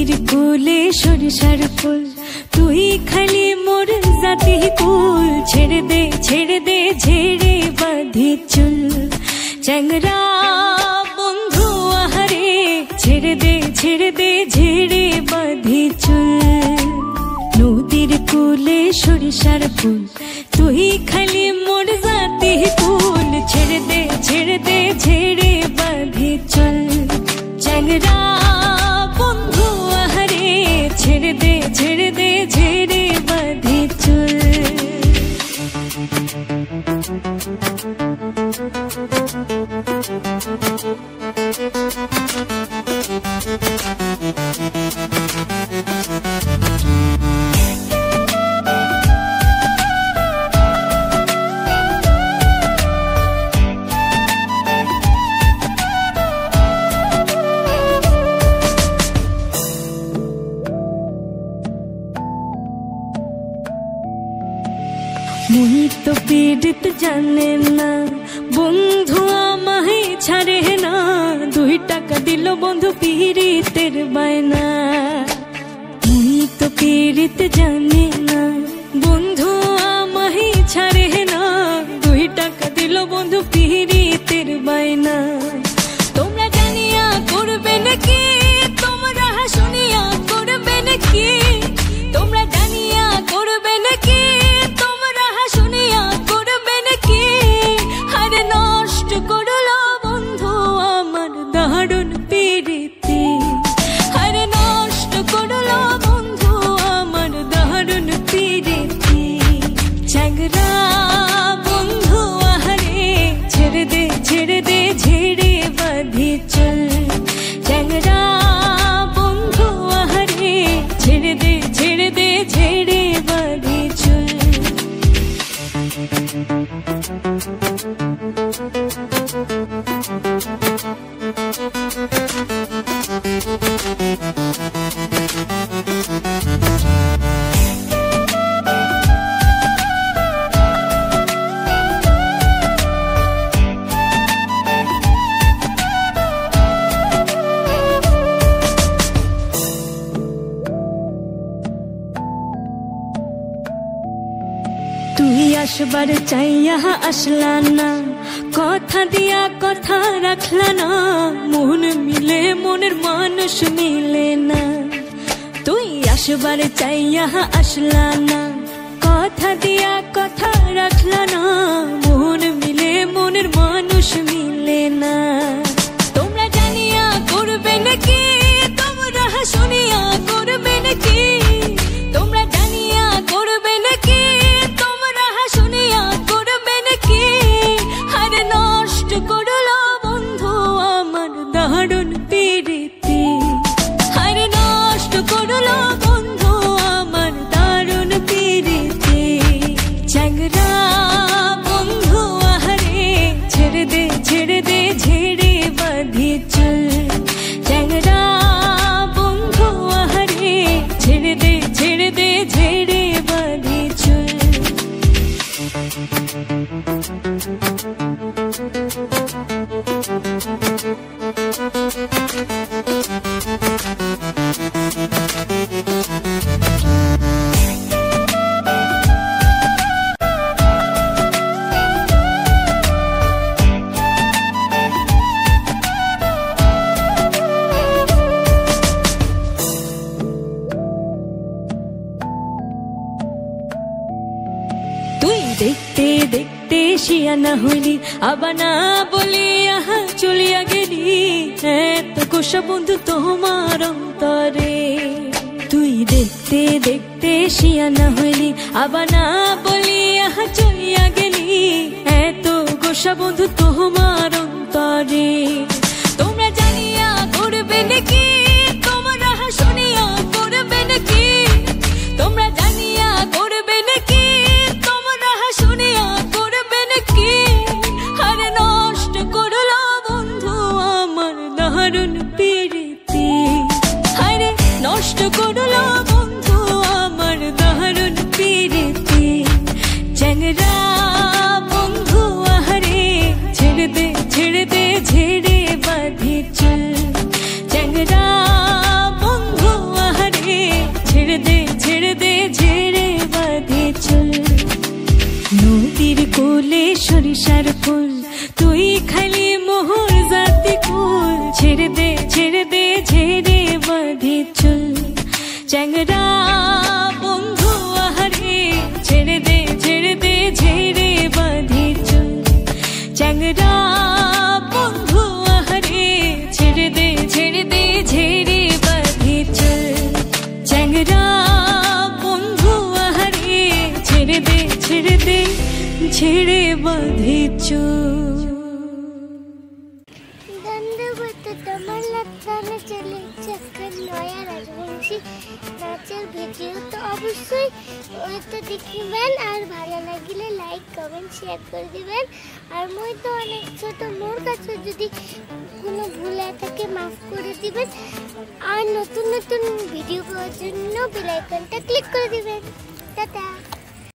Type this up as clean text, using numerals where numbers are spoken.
নদীর কোলে সরিষার ফুল, তুই খালি মোর জাতি কুল। ছেড়ে দে ঝেড়ে বাঁধি চুল, চ্যাংরা বন্ধু আহারে। ছেড়ে দে ঝেড়ে বাঁধি চুল। নদীর কোলে সরিষার ফুল, তুই খালি মোর জাতি কুল। ছেড়ে দে ঝেড়ে বাঁধি চুল, চ্যাংরা বন্ধু আহারে। ছেড়ে দে ঝেড়ে বাঁধি চুল। মুই তো পীড়িত জানে না, বন্ধু আমায় ছাড়ে না। 2 টাকা দিল বন্ধু পীড়িতের বায়না। মুই তো পীড়িত জানে না, বন্ধু আমায় ছাড়ে না। 2 টাকা দিল বন্ধু পীড়িতের বায়না। তোমরা জানিয়া করবে নাকি, তোমরা শুনিয়া করবে নাকি? তোমরা জানিয়া করবে নাকি, তোমরা শুনিয়া করবে নাকি? আরে নষ্ট করলো বন্ধু আমার দারুণ পীড়িতি। আরে নষ্ট করলো বন্ধু আমার দারুণ পীড়িতি। চ্যাংরা বন্ধু আহারে। ছেড়ে দে ঝেড়ে বাঁধি চুল, চ্যাংরা বন্ধু আহারে। ছেড়ে দে ঝেড়ে বাঁধি চুল। তুই আসবার চাইয়া আসলা না, কথা দিয়া কথা রাখলা না। মন মিলে মনের মানুষ মিলে না। তুই আসবার চাইয়া আসলা না, কথা দিয়া কথা রাখলা না। মন মিলে মনের মানুষ মিলে না। তোমরা জানিয়া করবে নাকি, তোমরা শুনিয়া করবে নাকি? তোমরা জানিয়া করবে নাকি, তোমরা শুনিয়া করবে নাকি? আরে নষ্ট করলো বন্ধু আমার দারুণ পীড়িতি। আরে নষ্ট করলো বন্ধু আমার দারুণ পীড়িতি। চ্যাংরা বন্ধু আহারে। ছেড়ে দে ঝেড়ে বাঁধি চুল, চ্যাংরা বন্ধু আহারে। ছেড়ে দে ঝেড়ে বাঁধি চুল। তুই দেখতে দেখতে শিয়ানা হইলি, আবার না বলিয়া চলিয়া গেলি। এত গোসা বন্ধু তোমার অন্তরে। তুই দেখতে দেখতে শিয়ানা হইলি, আবার না বলিয়া চলিয়া গেলি। এত গোসা বন্ধু তোমার অন্তরে। তোমরা জানিয়া করবে নাকি, তোমরা শুনিয়া করবে নাকি? তোমরা জানিয়া করবে নাকি, তোমরা শুনিয়া করবে নাকি? আরে নষ্ট করলো বন্ধু আমার দারুণ পীড়িতি। আরে নষ্ট করলো বন্ধু আমার দারুণ পীড়িতি। চ্যাংরা বন্ধু আহারে। ছেড়ে দে ঝেড়ে বাঁধি চুল, চ্যাংরা বন্ধু দে ছেড়ে বাঁধিছ। তোমার লাগানো চলেছে একটা নয়া রাজবংশী নাচের ভিডিও, তো অবশ্যই ওইটা দেখবেন আর ভালো লাগলে লাইক কমেন্ট শেয়ার করে দিবেন। আর মই তো অনেক ছোট, মোর কাছে যদি কোনো ভুল থাকে মাফ করে দিবেন। আর নতুন নতুন ভিডিও পাওয়ার জন্য বেল আইকনটা ক্লিক করে দিবেন। টাটা।